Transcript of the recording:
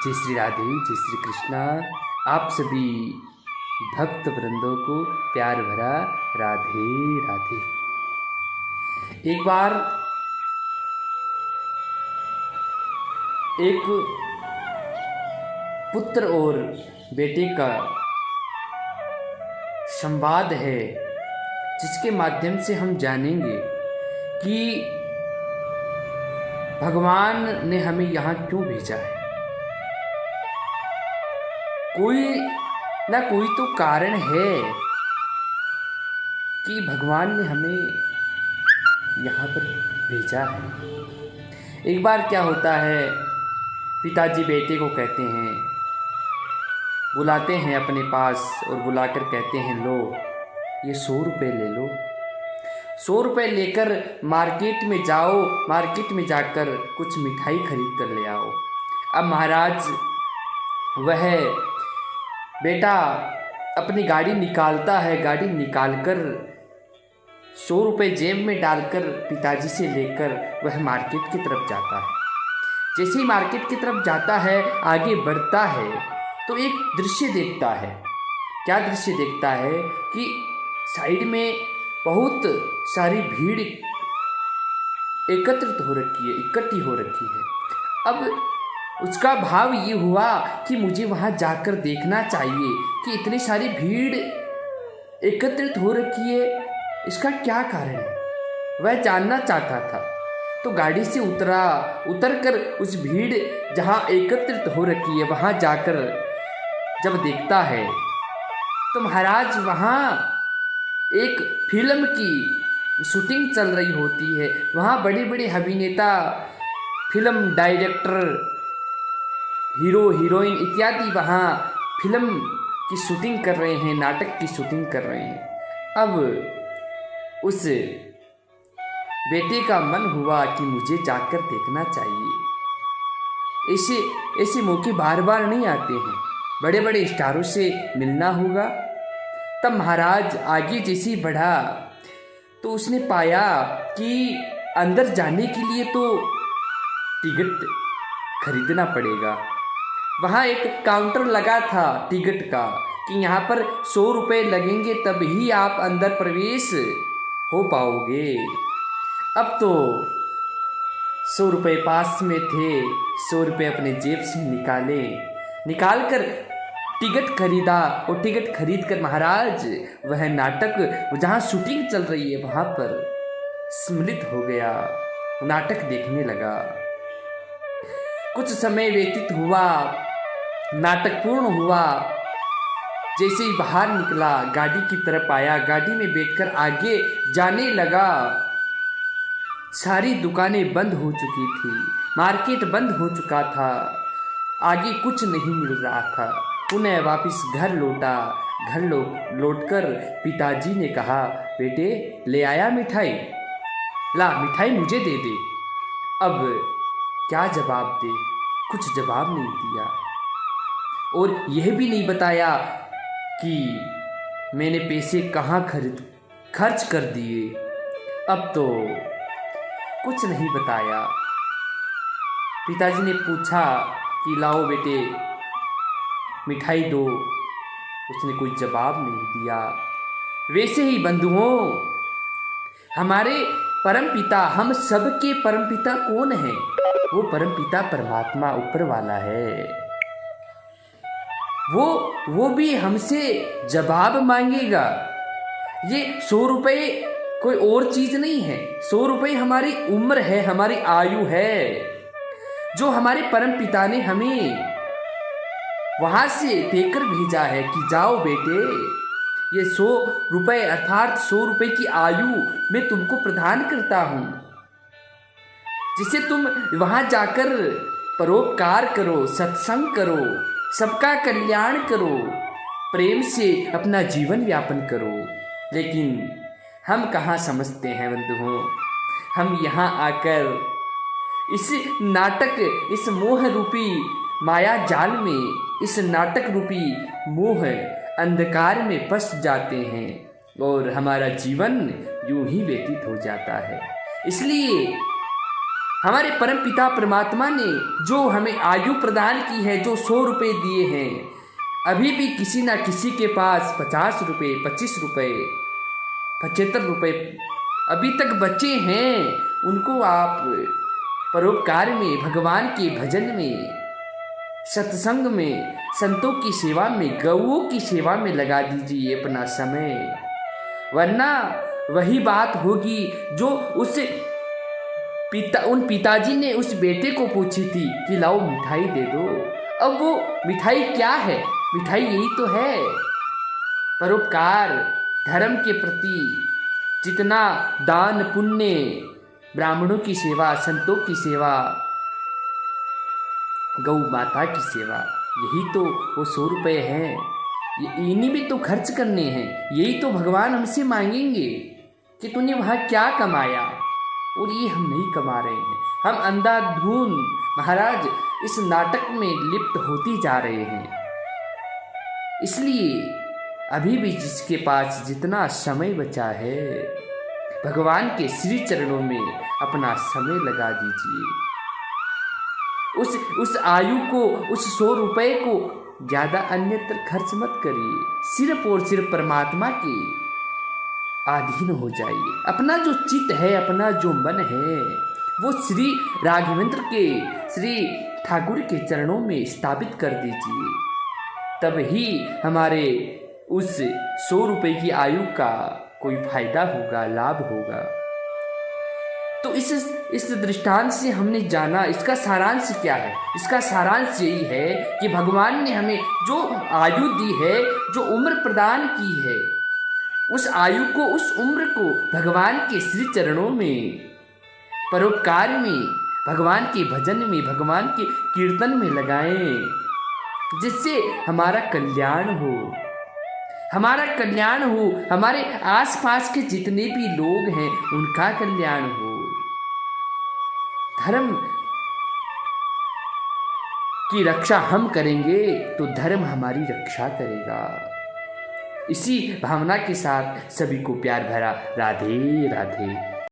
जय श्री राधे, जय श्री कृष्णा। आप सभी भक्त वृंदों को प्यार भरा राधे राधे। एक बार एक पुत्र और बेटे का संवाद है, जिसके माध्यम से हम जानेंगे कि भगवान ने हमें यहाँ क्यों भेजा है। कोई ना कोई तो कारण है कि भगवान ने हमें यहाँ पर भेजा है। एक बार क्या होता है, पिताजी बेटे को कहते हैं, बुलाते हैं अपने पास और बुलाकर कहते हैं, लो ये 100 रुपये ले लो। 100 रुपये लेकर मार्केट में जाओ, मार्केट में जाकर कुछ मिठाई खरीद कर ले आओ। अब महाराज वह बेटा अपनी गाड़ी निकालता है, गाड़ी निकालकर 100 रुपये जेब में डालकर पिताजी से लेकर वह मार्केट की तरफ जाता है। जैसे ही मार्केट की तरफ जाता है, आगे बढ़ता है, तो एक दृश्य देखता है। क्या दृश्य देखता है कि साइड में बहुत सारी भीड़ एकत्रित हो रखी है, इकट्ठी हो रखी है। अब उसका भाव ये हुआ कि मुझे वहाँ जाकर देखना चाहिए कि इतनी सारी भीड़ एकत्रित हो रखी है, इसका क्या कारण है। वह जानना चाहता था, तो गाड़ी से उतरकर उस भीड़ जहाँ एकत्रित हो रखी है वहाँ जाकर जब देखता है, तो महाराज वहाँ एक फिल्म की शूटिंग चल रही होती है। वहाँ बड़े बड़े अभिनेता, फिल्म डायरेक्टर, हीरो हीरोइन इत्यादि वहाँ फिल्म की शूटिंग कर रहे हैं, नाटक की शूटिंग कर रहे हैं। अब उस बेटे का मन हुआ कि मुझे जाकर देखना चाहिए। ऐसे मौके बार बार नहीं आते हैं, बड़े बड़े स्टारों से मिलना होगा। तब महाराज आगे जैसे बढ़ा तो उसने पाया कि अंदर जाने के लिए तो टिकट खरीदना पड़ेगा। वहाँ एक काउंटर लगा था टिकट का कि यहाँ पर 100 रुपये लगेंगे तभी आप अंदर प्रवेश हो पाओगे। अब तो 100 रुपये पास में थे, 100 रुपये अपने जेब से निकालकर टिकट खरीदा और टिकट खरीद कर महाराज वह नाटक जहाँ शूटिंग चल रही है वहाँ पर सम्मिलित हो गया, नाटक देखने लगा। कुछ समय व्यतीत हुआ, नाटक पूर्ण हुआ। जैसे ही बाहर निकला, गाड़ी की तरफ आया, गाड़ी में बैठकर आगे जाने लगा। सारी दुकानें बंद हो चुकी थी, मार्केट बंद हो चुका था, आगे कुछ नहीं मिल रहा था। पुनः वापस घर लौटा। घर लौटकर पिताजी ने कहा, बेटे ले आया मिठाई, ला मिठाई मुझे दे दे। अब क्या जवाब दे, कुछ जवाब नहीं दिया और यह भी नहीं बताया कि मैंने पैसे कहाँ खर्च कर दिए। अब तो कुछ नहीं बताया। पिताजी ने पूछा कि लाओ बेटे मिठाई दो, उसने कोई जवाब नहीं दिया। वैसे ही बंधुओं, हमारे परमपिता, हम सबके परमपिता कौन है? वो परमपिता परमात्मा ऊपर वाला है। वो भी हमसे जवाब मांगेगा। ये 100 रुपये कोई और चीज नहीं है। 100 रुपये हमारी उम्र है, हमारी आयु है, जो हमारे परमपिता ने हमें वहां से देकर भेजा है कि जाओ बेटे, ये 100 रुपये अर्थात 100 रुपये की आयु मैं तुमको प्रदान करता हूं, जिसे तुम वहां जाकर परोपकार करो, सत्संग करो, सबका कल्याण करो, प्रेम से अपना जीवन यापन करो। लेकिन हम कहाँ समझते हैं बंधुओं, हम यहाँ आकर इस नाटक, इस मोह रूपी माया जाल में, इस नाटक रूपी मोह अंधकार में फंस जाते हैं और हमारा जीवन यूं ही व्यतीत हो जाता है। इसलिए हमारे परम पिता परमात्मा ने जो हमें आयु प्रदान की है, जो 100 रुपये दिए हैं, अभी भी किसी ना किसी के पास 50 रुपये, 25 रुपये, 75 रुपये अभी तक बचे हैं। उनको आप परोपकार में, भगवान के भजन में, सत्संग में, संतों की सेवा में, गौओं की सेवा में लगा दीजिए अपना समय। वरना वही बात होगी जो उन पिताजी ने उस बेटे को पूछी थी कि लाओ मिठाई दे दो। अब वो मिठाई क्या है? मिठाई यही तो है, परोपकार, धर्म के प्रति जितना दान पुण्य, ब्राह्मणों की सेवा, संतों की सेवा, गौ माता की सेवा, यही तो वो 100 रुपये हैं। इन्हीं में तो खर्च करने हैं। यही तो भगवान हमसे मांगेंगे कि तूने वहाँ क्या कमाया, और ये हम नहीं कमा रहे हैं। हम अंधाधुन महाराज इस नाटक में लिप्त होती जा रहे हैं। इसलिए अभी भी जिसके पास जितना समय बचा है, भगवान के श्री चरणों में अपना समय लगा दीजिए। उस आयु को, उस 100 रुपये को ज़्यादा अन्यत्र खर्च मत करिए। सिर्फ और सिर्फ परमात्मा के अधीन हो जाइए। अपना जो चित्त है, अपना जो मन है, वो श्री राघवेंद्र के, श्री ठाकुर के चरणों में स्थापित कर दीजिए। तब ही हमारे उस 100 रुपये की आयु का कोई फायदा होगा, लाभ होगा। तो इस दृष्टांत से हमने जाना, इसका सारांश क्या है? इसका सारांश यही है कि भगवान ने हमें जो आयु दी है, जो उम्र प्रदान की है, उस आयु को, उस उम्र को भगवान के श्री चरणों में, परोपकार में, भगवान के भजन में, भगवान के कीर्तन में लगाएं, जिससे हमारा कल्याण हो, हमारा कल्याण हो, हमारे आसपास के जितने भी लोग हैं उनका कल्याण हो। धर्म की रक्षा हम करेंगे तो धर्म हमारी रक्षा करेगा। इसी भावना के साथ सभी को प्यार भरा राधे राधे।